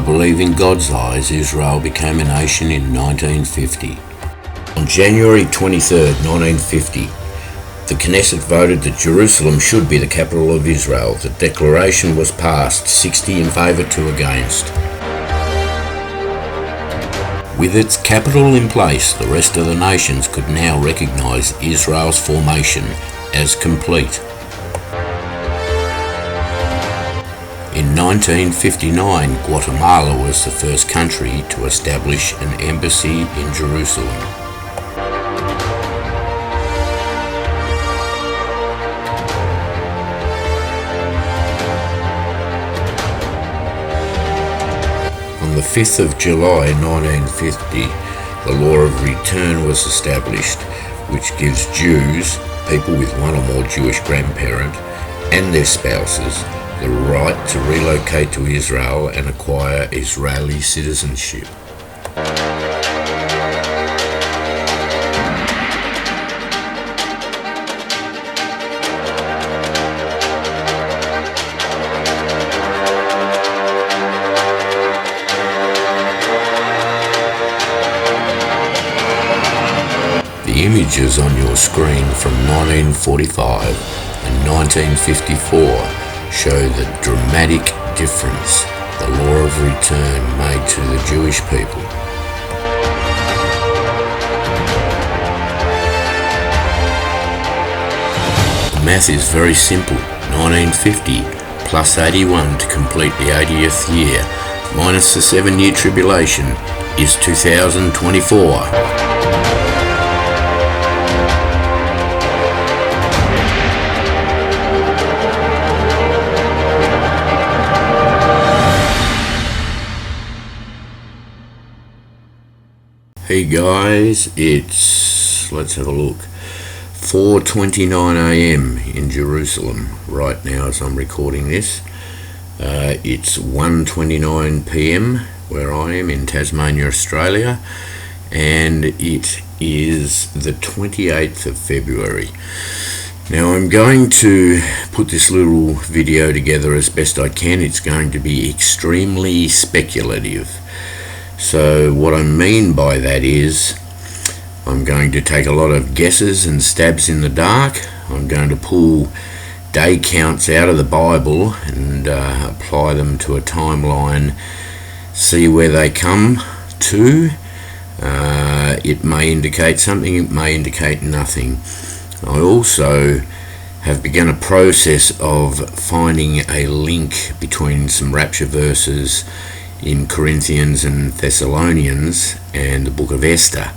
believe in God's eyes, Israel became a nation in 1950. On January 23, 1950, the Knesset voted that Jerusalem should be the capital of Israel. The declaration was passed, 60 in favour, 2 against. With its capital in place, the rest of the nations could now recognise Israel's formation as complete. In 1959, Guatemala was the first country to establish an embassy in Jerusalem. On the 5th of July 1950, the law of return was established, which gives Jews, people with one or more Jewish grandparent, and their spouses, the right to relocate to Israel and acquire Israeli citizenship. The images on your screen from 1945 and 1954 show the dramatic difference the law of return made to the Jewish people. The math is very simple. 1950 plus 81 to complete the 80th year minus the 7-year tribulation is 2024. Hey guys, let's have a look, 4:29 a.m. in Jerusalem right now as I'm recording this. It's 1:29 p.m. where I am in Tasmania, Australia, and it is the 28th of February. Now I'm going to put this little video together as best I can. It's going to be extremely speculative. So what I mean by that is I'm going to take a lot of guesses and stabs in the dark. I'm going to pull day counts out of the Bible and apply them to a timeline, see where they come to. It may indicate something, it may indicate nothing. I also have begun a process of finding a link between some Rapture verses in Corinthians and Thessalonians and the book of Esther.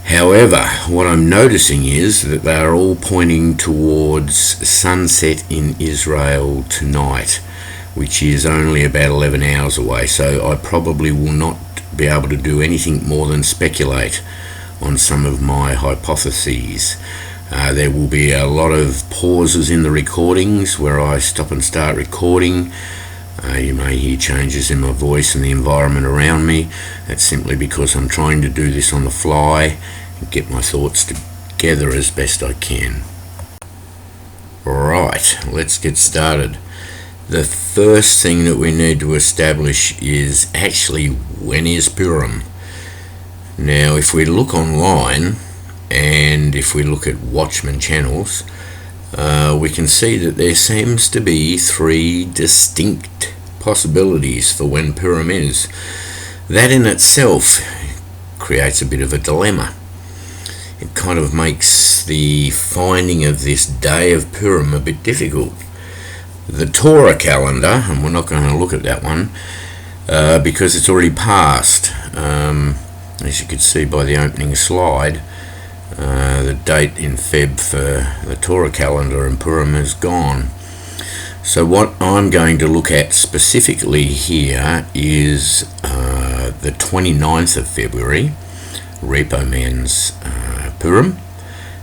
However, what I'm noticing is that they are all pointing towards sunset in Israel tonight, which is only about 11 hours away, so I probably will not be able to do anything more than speculate on some of my hypotheses. There will be a lot of pauses in the recordings where I stop and start recording. You may hear changes in my voice and the environment around me. That's simply because I'm trying to do this on the fly and get my thoughts together as best I can. Right, let's get started. The first thing that we need to establish is actually when is Purim. Now if we look online and if we look at Watchman channels, we can see that there seems to be 3 distinct possibilities for when Purim is. That in itself creates a bit of a dilemma. It kind of makes the finding of this day of Purim a bit difficult. The Torah calendar, and we're not going to look at that one because it's already passed. As you can see by the opening slide, the date in Feb for the Torah calendar and Purim is gone. So what I'm going to look at specifically here is the 29th of February, Repo Man's Purim,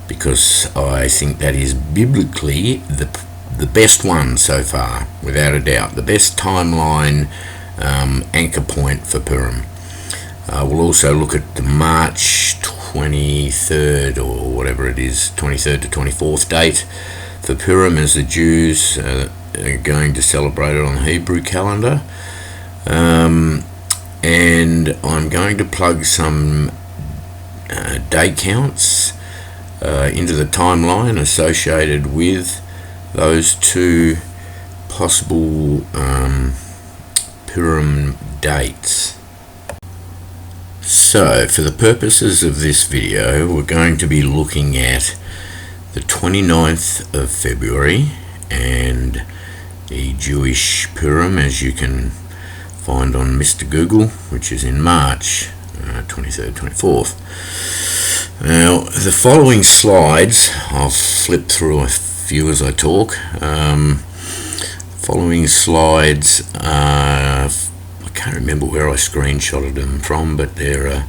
because I think that is biblically the best one so far, without a doubt, the best timeline anchor point for Purim. We'll also look at the March 23rd or whatever it is, 23rd to 24th date for Purim, as the Jews are going to celebrate it on the Hebrew calendar. And I'm going to plug some day counts into the timeline associated with those two possible Purim dates. So for the purposes of this video, we're going to be looking at the 29th of February and the Jewish Purim, as you can find on Mr. Google, which is in March 23rd, 24th. Now, the following slides, I'll flip through a few as I talk. Following slides, I can't remember where I screenshotted them from, but they're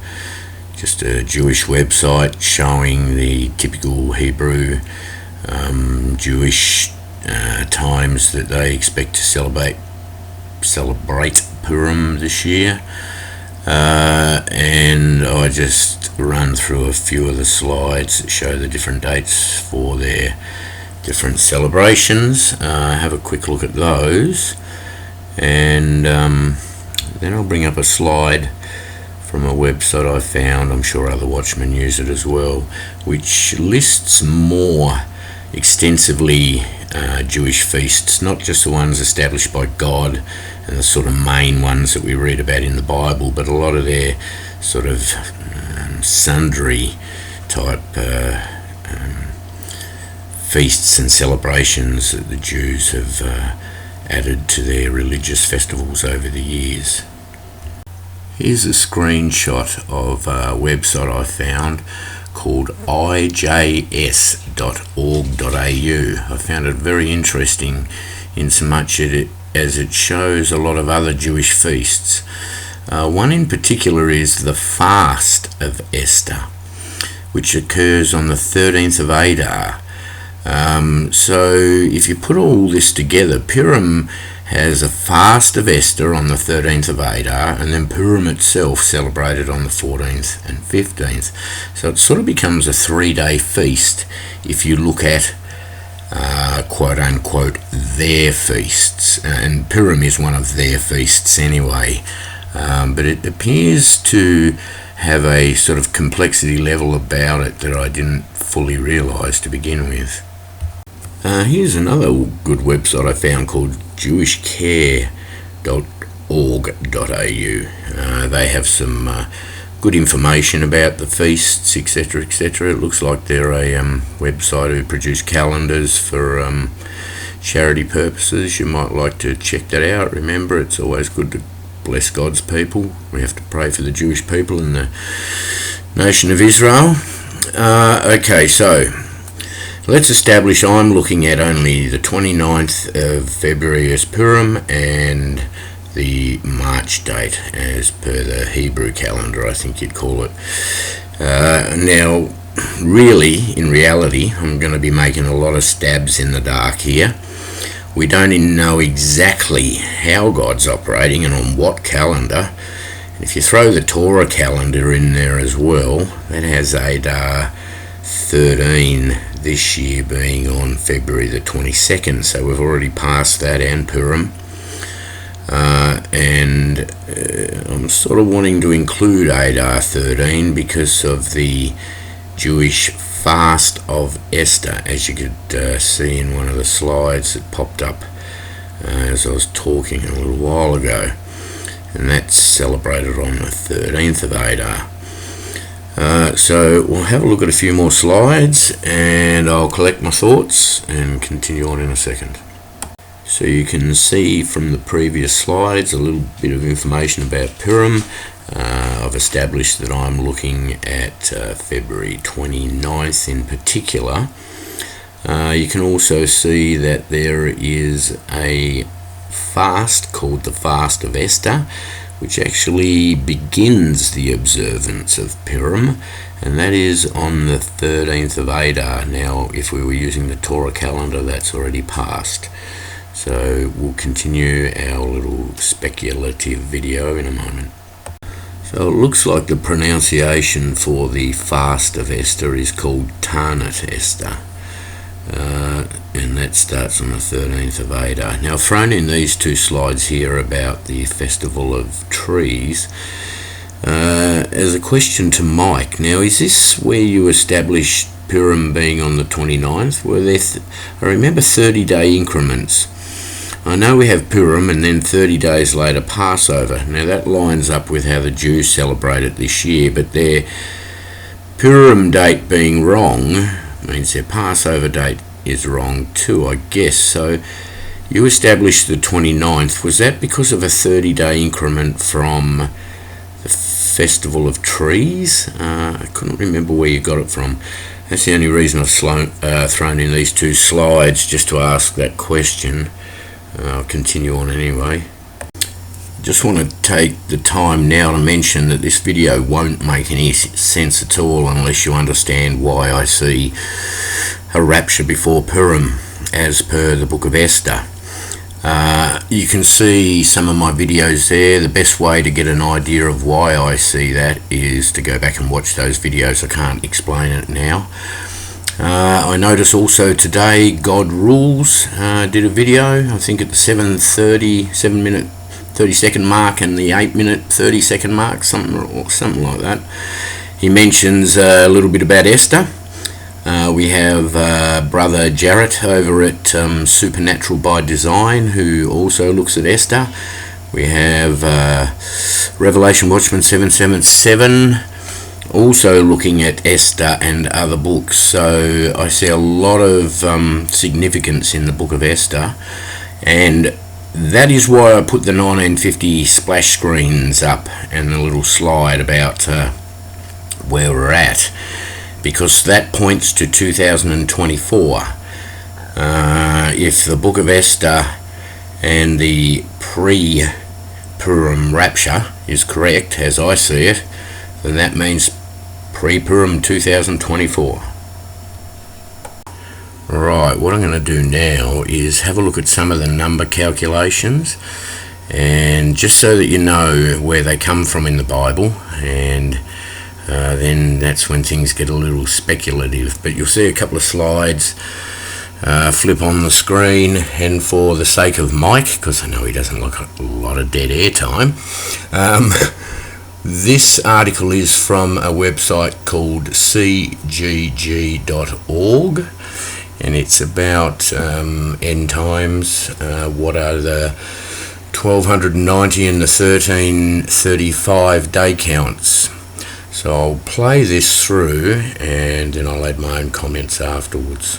just a Jewish website showing the typical Hebrew Jewish times that they expect to celebrate Purim this year, and I just run through a few of the slides that show the different dates for their different celebrations. Have a quick look at those, and then I'll bring up a slide from a website I found, I'm sure other watchmen use it as well, which lists more extensively Jewish feasts, not just the ones established by God and the sort of main ones that we read about in the Bible, but a lot of their sort of sundry type feasts and celebrations that the Jews have added to their religious festivals over the years. Here's a screenshot of a website I found called ijs.org.au. I found it very interesting in so much as it shows a lot of other Jewish feasts. One in particular is the Fast of Esther, which occurs on the 13th of Adar. So if you put all this together, Purim has a Fast of Esther on the 13th of Adar, and then Purim itself celebrated on the 14th and 15th. So it sort of becomes a 3-day feast if you look at quote unquote their feasts, and Purim is one of their feasts anyway, but it appears to have a sort of complexity level about it that I didn't fully realise to begin with. Here's another good website I found called jewishcare.org.au. They have some good information about the feasts, etc., etc. It looks like they're a website who produce calendars for charity purposes. You might like to check that out. Remember, it's always good to bless God's people. We have to pray for the Jewish people in the nation of Israel. Okay, so let's establish I'm looking at only the 29th of February as Purim and the March date as per the Hebrew calendar, I think you'd call it. Now, really, in reality, I'm going to be making a lot of stabs in the dark here. We don't even know exactly how God's operating and on what calendar. If you throw the Torah calendar in there as well, that has Adar 13 this year being on February the 22nd, so we've already passed that and Purim. And I'm sort of wanting to include Adar 13 because of the Jewish Fast of Esther, as you could see in one of the slides that popped up as I was talking a little while ago, and that's celebrated on the 13th of Adar. So we'll have a look at a few more slides and I'll collect my thoughts and continue on in a second. So you can see from the previous slides a little bit of information about Purim. I've established that I'm looking at February 29th in particular. You can also see that there is a fast called the Fast of Esther, which actually begins the observance of Purim, and that is on the 13th of Adar. Now, if we were using the Torah calendar, that's already passed. So we'll continue our little speculative video in a moment. So it looks like the pronunciation for the Fast of Esther is called Tarnat Esther. and that starts on the 13th of Adar. Now, I've thrown in these two slides here about the Festival of Trees as a question to Mike. Now, is this where you established Purim being on the 29th? Were there I remember 30-day increments. I know we have Purim and then 30 days later Passover. Now that lines up with how the Jews celebrate it this year, but their Purim date being wrong means their Passover date is wrong too, I guess. So you established the 29th. Was that because of a 30-day increment from the Festival of Trees? I couldn't remember where you got it from. That's the only reason I've thrown in these two slides, just to ask that question. I'll continue on anyway. Just want to take the time now to mention that this video won't make any sense at all unless you understand why I see a rapture before Purim as per the book of Esther. You can see some of my videos there. The best way to get an idea of why I see that is to go back and watch those videos. I can't explain it now. I notice also today God Rules did a video, I think at the 7-minute 30-second mark and the 8-minute 30-second mark, something like that. He mentions a little bit about Esther. We have brother Jarrett over at Supernatural by Design, who also looks at Esther. We have Revelation Watchman 777 also looking at Esther and other books. So I see a lot of significance in the book of Esther, and that is why I put the 1950 splash screens up and a little slide about where we're at, because that points to 2024. If the book of Esther and the pre-Purim rapture is correct, as I see it, then that means pre-Purim 2024. Right, what I'm going to do now is have a look at some of the number calculations, and just so that you know where they come from in the Bible, and then that's when things get a little speculative. But you'll see a couple of slides flip on the screen, and for the sake of Mike, because I know he doesn't like a lot of dead air time, this article is from a website called cgg.org, and it's about end times. What are the 1290 and the 1335 day counts? So I'll play this through and then I'll add my own comments afterwards.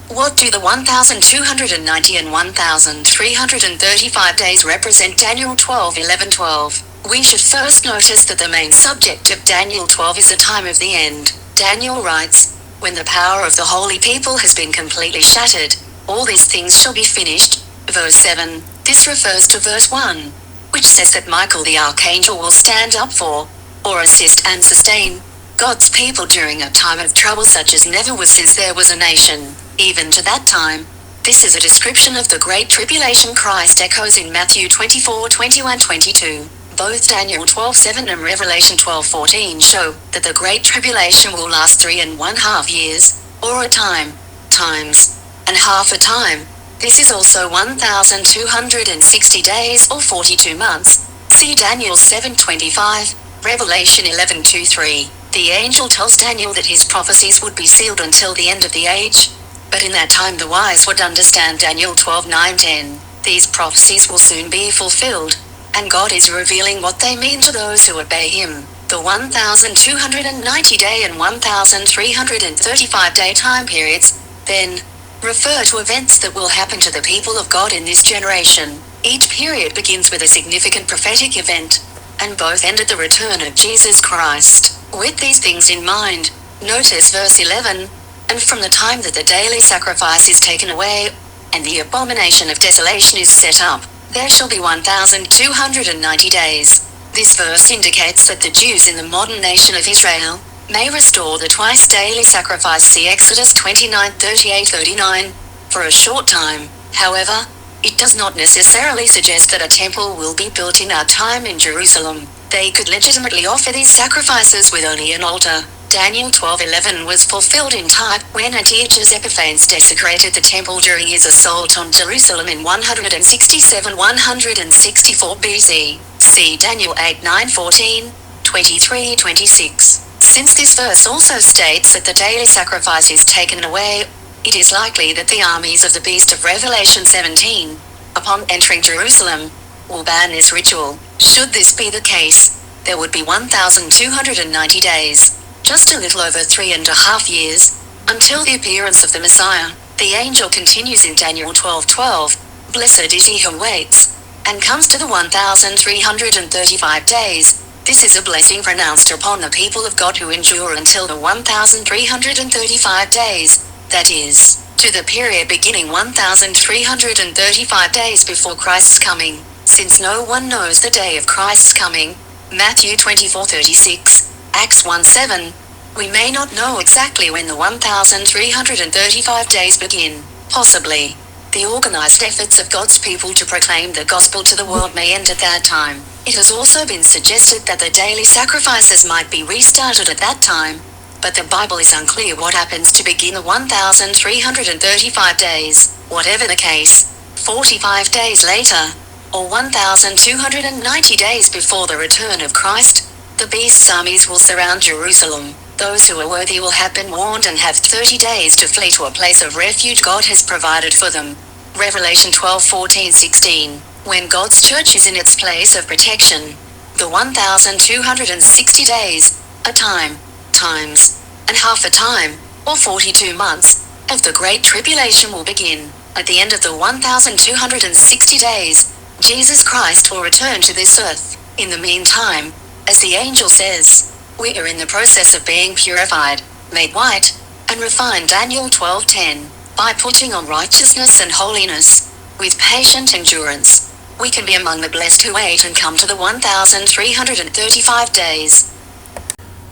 What do the 1290 and 1335 days represent? Daniel 12:11-12. We should first notice that the main subject of Daniel 12 is the time of the end. Daniel writes, "When the power of the holy people has been completely shattered, all these things shall be finished." Verse 7. This refers to verse 1, which says that Michael the archangel will stand up for, or assist and sustain, God's people during a time of trouble such as never was since there was a nation, even to that time. This is a description of the Great Tribulation Christ echoes in Matthew 24:21-22. Both Daniel 12:7 and Revelation 12:14 show that the Great Tribulation will last 3.5 years, or a time, times, and half a time. This is also 1,260 days or 42 months. See Daniel 7:25, Revelation 11:2-3. The angel tells Daniel that his prophecies would be sealed until the end of the age. But in that time the wise would understand Daniel 12:9-10. These prophecies will soon be fulfilled, and God is revealing what they mean to those who obey Him. The 1,290 day and 1,335 day time periods, then, refer to events that will happen to the people of God in this generation. Each period begins with a significant prophetic event, and both end at the return of Jesus Christ. With these things in mind, notice verse 11, "And from the time that the daily sacrifice is taken away, and the abomination of desolation is set up, there shall be 1,290 days." This verse indicates that the Jews in the modern nation of Israel may restore the twice daily sacrifice. See Exodus 29:38-39, for a short time. However, it does not necessarily suggest that a temple will be built in our time in Jerusalem. They could legitimately offer these sacrifices with only an altar. Daniel 12:11 was fulfilled in type when Antiochus Epiphanes desecrated the temple during his assault on Jerusalem in 167-164 BC. See Daniel 8:9-14, 23-26. Since this verse also states that the daily sacrifice is taken away, it is likely that the armies of the beast of Revelation 17, upon entering Jerusalem, will ban this ritual. Should this be the case, there would be 1,290 days, just a little over 3.5 years, until the appearance of the Messiah. The angel continues in Daniel 12:12, "Blessed is he who waits, and comes to the 1,335 days. This is a blessing pronounced upon the people of God who endure until the 1,335 days, that is, to the period beginning 1,335 days before Christ's coming, since no one knows the day of Christ's coming." Matthew 24:36, Acts 1:7. We may not know exactly when the 1,335 days begin. Possibly, the organized efforts of God's people to proclaim the gospel to the world may end at that time. It has also been suggested that the daily sacrifices might be restarted at that time, but the Bible is unclear what happens to begin the 1,335 days. Whatever the case, 45 days later, or 1,290 days before the return of Christ, the beast's armies will surround Jerusalem. Those who are worthy will have been warned and have 30 days to flee to a place of refuge God has provided for them. Revelation 12:14-16. When God's church is in its place of protection, the 1,260 days, a time, times, and half a time, or 42 months, of the Great Tribulation will begin. At the end of the 1,260 days, Jesus Christ will return to this earth. In the meantime, as the angel says, we are in the process of being purified, made white, and refined. Daniel 12:10. By putting on righteousness and holiness, with patient endurance, we can be among the blessed who wait and come to the 1,335 days.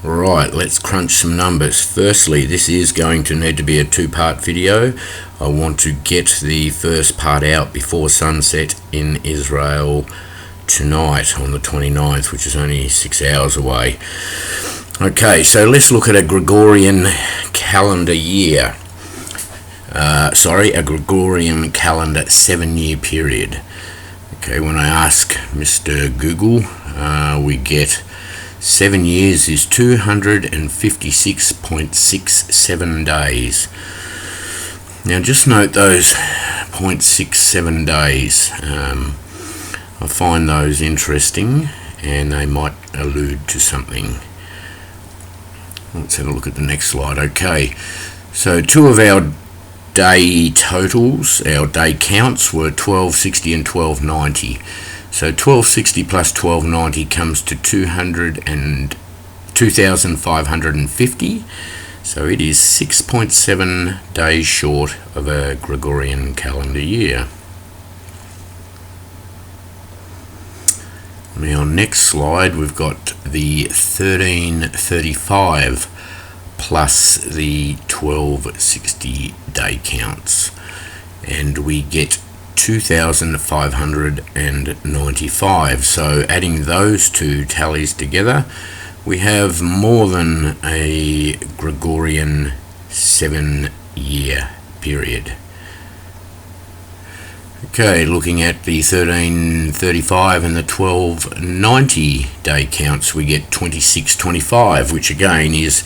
Right, let's crunch some numbers. Firstly, this is going to need to be a two-part video. I want to get the first part out before sunset in Israel tonight on the 29th, which is only 6 hours away. Okay, so let's look at a Gregorian calendar year. A Gregorian calendar 7-year period. Okay, when I ask Mr. Google, we get 7 years is 256.67 days. Now just note those 0.67 days. I find those interesting and they might allude to something. Let's have a look at the next slide. Okay, so two of our day totals, our day counts, were 1260 and 1290. So 1260 plus 1290 comes to 2,550. So it is 6.7 days short of a Gregorian calendar year. Now next slide, we've got the 1335 plus the 1260 day counts, and we get 2,595. So adding those two tallies together, we have more than a Gregorian 7-year period. Okay, looking at the 1335 and the 1290 day counts, we get 2625, which again is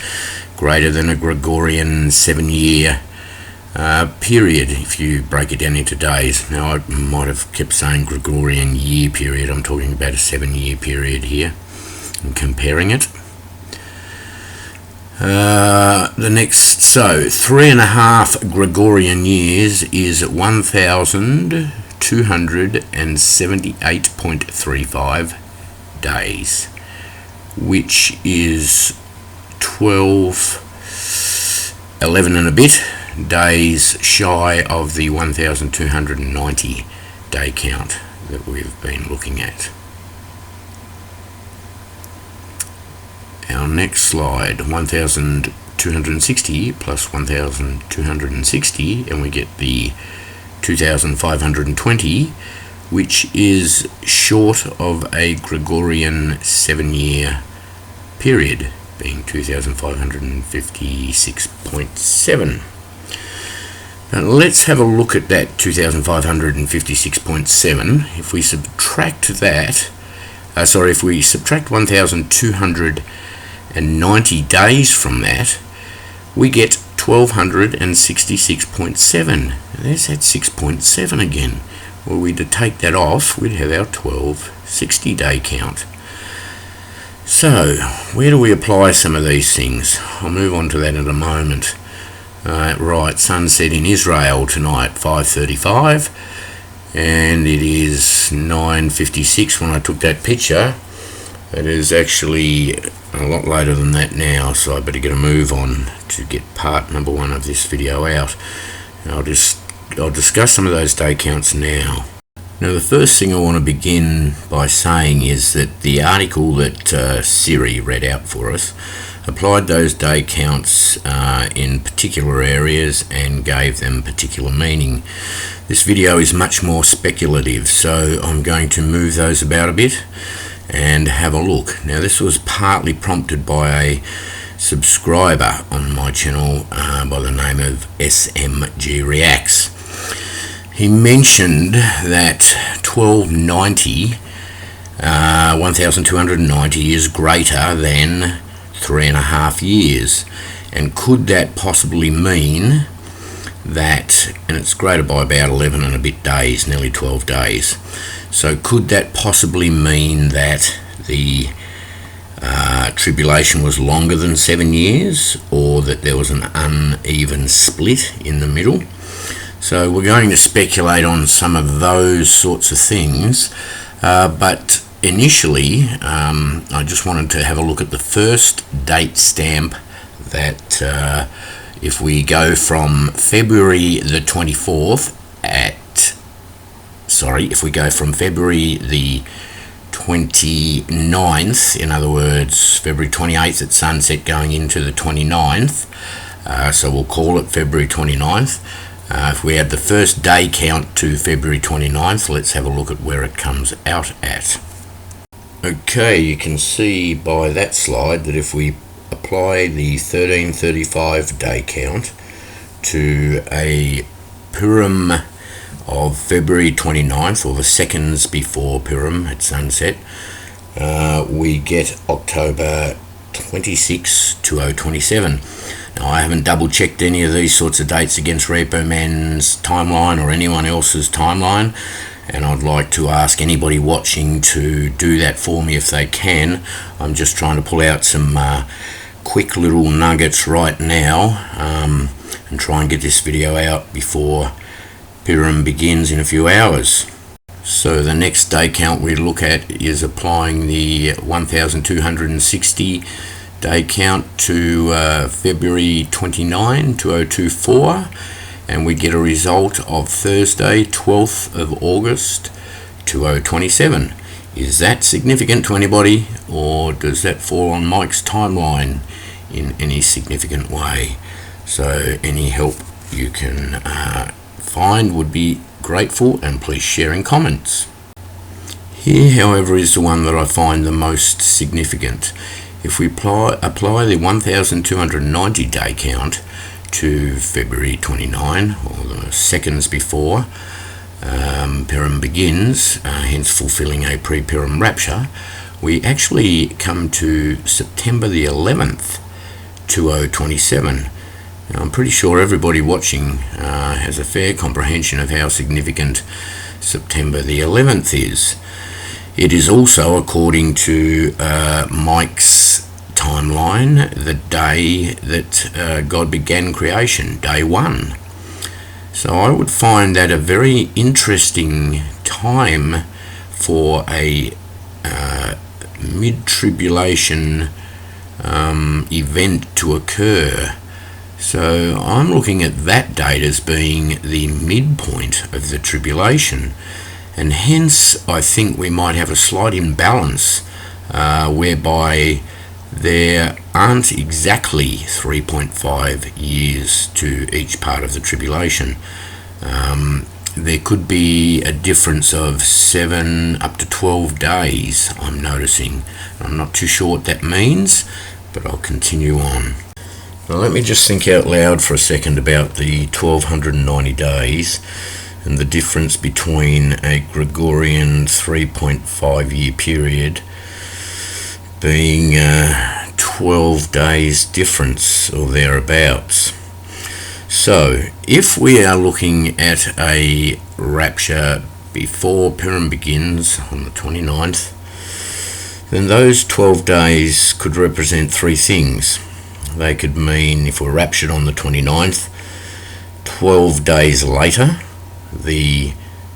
greater than a Gregorian 7-year period if you break it down into days. Now I might have kept saying Gregorian year period. I'm talking about a 7-year period here and comparing it. The next, so 3.5 Gregorian years is 1,278.35 days, which is 11 and a bit days shy of the 1,290 day count that we've been looking at. Our next slide, 1,260 plus 1,260, and we get the 2,520, which is short of a Gregorian 7-year period. being 2556.7. Now let's have a look at that 2556.7. If we subtract that, if we subtract 1290 days from that, we get 1266.7. There's that 6.7 again. Well, we'd to take that off, we'd have our 1260 day count. So, where do we apply some of these things? I'll move on to that in a moment. Right, sunset in Israel tonight, 5:35, and it is 9:56 when I took that picture. It is actually a lot later than that now, so I better get a move on to get part number 1 of this video out. And I'll discuss some of those day counts now. Now, the first thing I want to begin by saying is that the article that Siri read out for us applied those day counts in particular areas and gave them particular meaning. This video is much more speculative, so I'm going to move those about a bit and have a look. Now, this was partly prompted by a subscriber on my channel by the name of SMG Reacts. He mentioned that 1290 is greater than 3.5 years, and could that possibly mean that, and it's greater by about 11 and a bit days, nearly 12 days, so could that possibly mean that the tribulation was longer than 7 years, or that there was an uneven split in the middle? So we're going to speculate on some of those sorts of things, but initially I just wanted to have a look at the first date stamp that if we go from February the 24th if we go from February the 29th, in other words February 28th at sunset going into the 29th, so we'll call it February 29th. If we add the first day count to February 29th, let's have a look at where it comes out at. Okay, you can see by that slide that if we apply the 1335 day count to a Purim of February 29th, or the seconds before Purim at sunset, we get October 26, 2027. Now, I haven't double checked any of these sorts of dates against Repo Man's timeline or anyone else's timeline, and I'd like to ask anybody watching to do that for me if they can. I'm just trying to pull out some quick little nuggets right now and try and get this video out before Purim begins in a few hours. So the next day count we look at is applying the 1260 day count to February 29, 2024, and we get a result of Thursday 12th of August 2027. Is that significant to anybody, or does that fall on Mike's timeline in any significant way? So any help you can find would be grateful, and please share in comments. Here, however, is the one that I find the most significant. If we apply the 1290 day count to February 29, or the seconds before Purim begins, hence fulfilling a pre-Purim rapture, we actually come to September the 11th, 2027. Now, I'm pretty sure everybody watching has a fair comprehension of how significant September the 11th is. It is also, according to Mike's timeline, the day that God began creation, day 1. So I would find that a very interesting time for a mid-tribulation event to occur. So I'm looking at that date as being the midpoint of the tribulation, and hence I think we might have a slight imbalance whereby there aren't exactly 3.5 years to each part of the tribulation. There could be a difference of 7 up to 12 days, I'm noticing. I'm not too sure what that means, but I'll continue on. Now let me just think out loud for a second about the 1290 days and the difference between a Gregorian 3.5 year period being 12 days difference or thereabouts. So if we are looking at a rapture before Purim begins on the 29th, then those 12 days could represent three things. They could mean, if we're raptured on the 29th, 12 days later the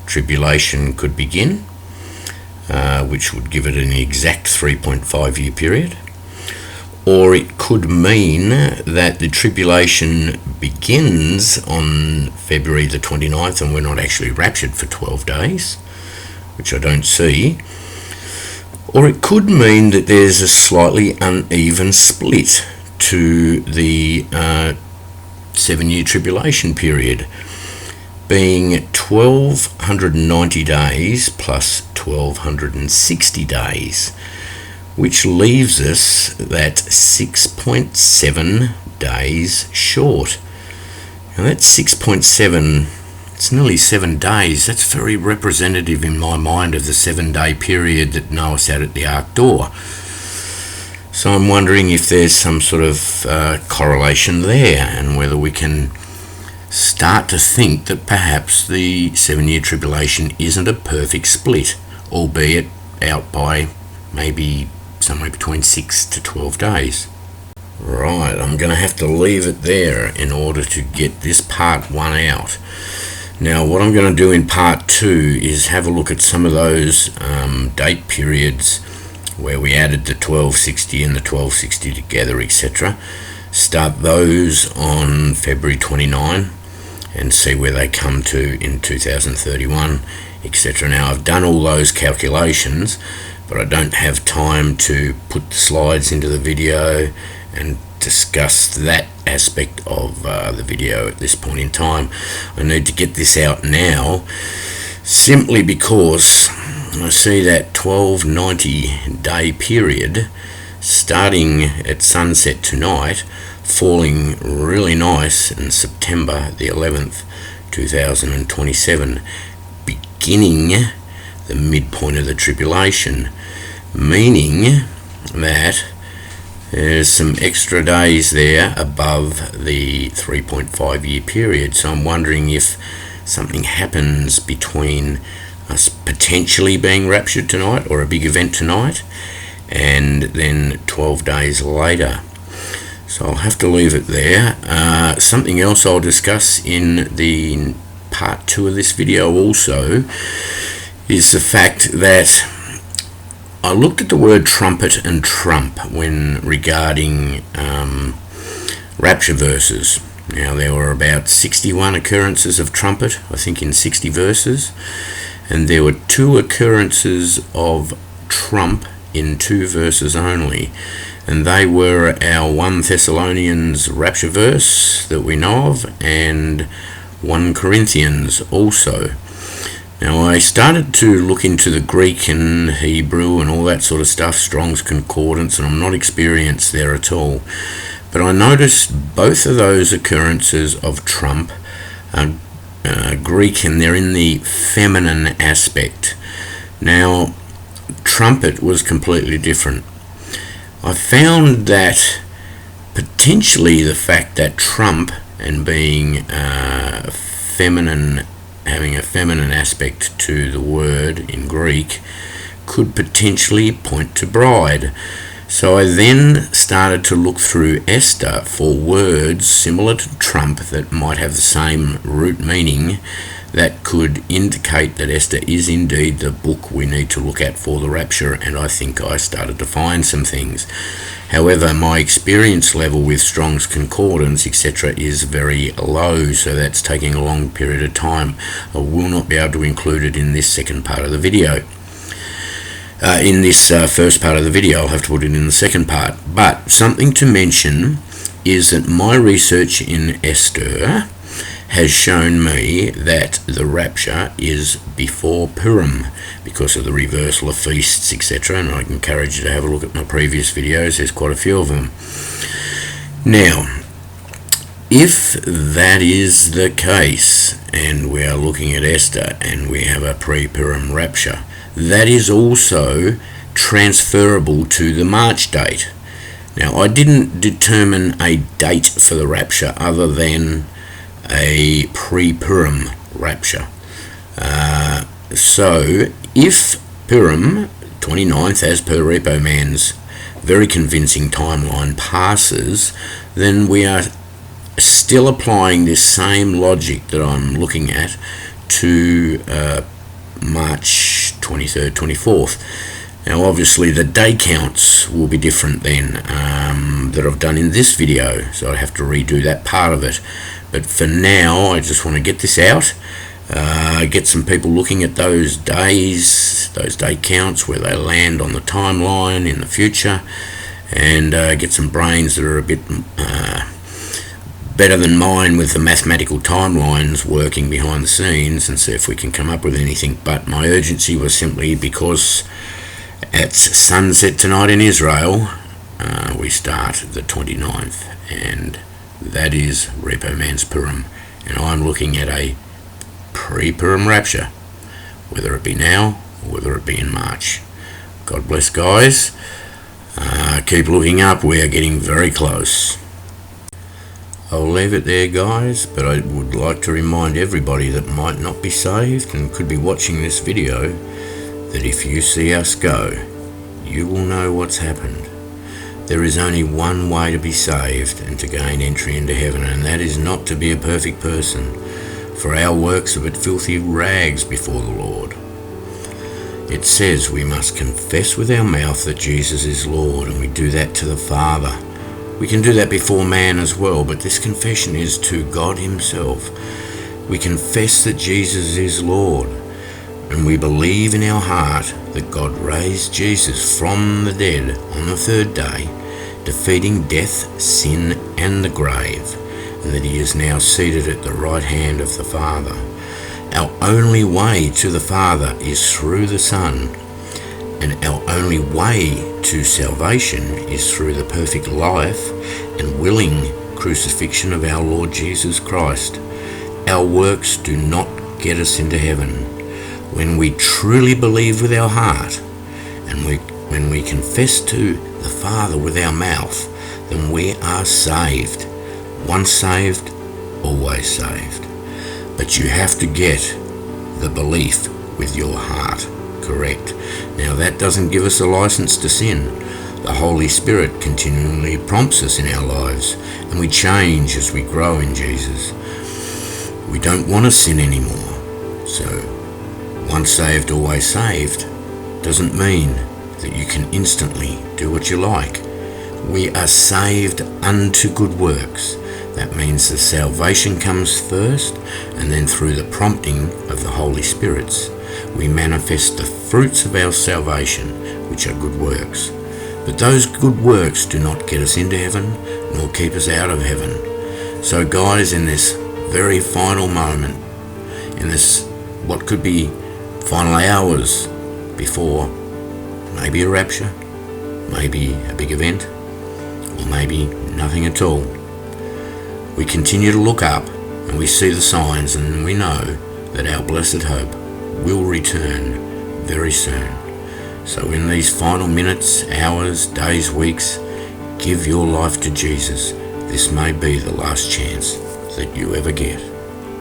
tribulation could begin, which would give it an exact 3.5 year period. Or it could mean that the tribulation begins on February the 29th and we're not actually raptured for 12 days, which I don't see. Or it could mean that there's a slightly uneven split to the 7-year tribulation period, being 1290 days plus 1260 days, which leaves us that 6.7 days short. Now that's 6.7, it's nearly 7 days. That's very representative in my mind of the 7-day period that Noah sat at the ark door. So I'm wondering if there's some sort of correlation there, and whether we can start to think that perhaps the 7-year tribulation isn't a perfect split, albeit out by maybe somewhere between 6 to 12 days. Right, I'm going to have to leave it there in order to get this part 1 out. Now what I'm going to do in part 2 is have a look at some of those date periods where we added the 1260 and the 1260 together, etc. Start those on February 29 and see where they come to in 2031, etc. Now I've done all those calculations, but I don't have time to put the slides into the video and discuss that aspect of the video at this point in time. I need to get this out now, simply because I see that 1290 day period starting at sunset tonight, falling really nice in September the 11th 2027, beginning the midpoint of the tribulation, meaning that there's some extra days there above the 3.5 year period. So I'm wondering if something happens between us potentially being raptured tonight, or a big event tonight, and then 12 days later. So I'll have to leave it there. Something else I'll discuss in the part 2 of this video also is the fact that I looked at the word trumpet and trump when regarding rapture verses. Now there were about 61 occurrences of trumpet, I think, in 60 verses, and there were 2 occurrences of trump in 2 verses only, and they were our 1 Thessalonians rapture verse that we know of, and 1 Corinthians also. Now I started to look into the Greek and Hebrew and all that sort of stuff, Strong's Concordance, and I'm not experienced there at all, but I noticed both of those occurrences of trump are Greek, and they're in the feminine aspect. Now trumpet was completely different. I found that potentially the fact that trump and being feminine, having a feminine aspect to the word in Greek, could potentially point to bride. So I then started to look through Esther for words similar to trump that might have the same root meaning, that could indicate that Esther is indeed the book we need to look at for the rapture, and I think I started to find some things. However, my experience level with Strong's Concordance, etc., is very low, so that's taking a long period of time. I will not be able to include it in this second part of the video. In this first part of the video, I'll have to put it in the second part. But something to mention is that my research in Esther has shown me that the rapture is before Purim because of the reversal of feasts, etc. And I encourage you to have a look at my previous videos. There's quite a few of them. Now, if that is the case, and we are looking at Esther and we have a pre-Purim rapture, that is also transferable to the March date. Now, I didn't determine a date for the rapture other than a pre-Purim rapture. So if Purim 29th, as per Repo Man's very convincing timeline, passes, then we are still applying this same logic that I'm looking at to March 23rd, 24th. Now obviously the day counts will be different then that I've done in this video, so I have to redo that part of it. But for now, I just want to get this out, get some people looking at those days, those day counts, where they land on the timeline in the future, and get some brains that are a bit better than mine with the mathematical timelines working behind the scenes, and see if we can come up with anything. But my urgency was simply because at sunset tonight in Israel, we start the 29th, and that is Repo Man's Purim, and I'm looking at a pre-Purim rapture, whether it be now or whether it be in March. God bless, guys. Keep looking up. We are getting very close. I'll leave it there, guys, but I would like to remind everybody that might not be saved and could be watching this video that if you see us go, you will know what's happened. There is only one way to be saved and to gain entry into heaven, and that is not to be a perfect person, for our works are but filthy rags before the Lord. It says we must confess with our mouth that Jesus is Lord, and we do that to the Father. We can do that before man as well, but this confession is to God himself. We confess that Jesus is Lord, and we believe in our heart that God raised Jesus from the dead on the third day, defeating death, sin, and the grave, and that he is now seated at the right hand of the Father. Our only way to the Father is through the Son, and our only way to salvation is through the perfect life and willing crucifixion of our Lord Jesus Christ. Our works do not get us into heaven. When we truly believe with our heart, and when we confess to the Father with our mouth, then we are saved. Once saved, always saved. But you have to get the belief with your heart correct. Now that doesn't give us a license to sin. The Holy Spirit continually prompts us in our lives, and we change as we grow in Jesus. We don't want to sin anymore. So, once saved, always saved doesn't mean that you can instantly do what you like. We are saved unto good works. That means the salvation comes first, and then through the prompting of the Holy Spirits, we manifest the fruits of our salvation, which are good works. But those good works do not get us into heaven, nor keep us out of heaven. So guys, in this very final moment, in this what could be final hours before maybe a rapture, maybe a big event, or maybe nothing at all, we continue to look up, and we see the signs, and we know that our blessed hope will return very soon. So in these final minutes, hours, days, weeks, give your life to Jesus. This may be the last chance that you ever get.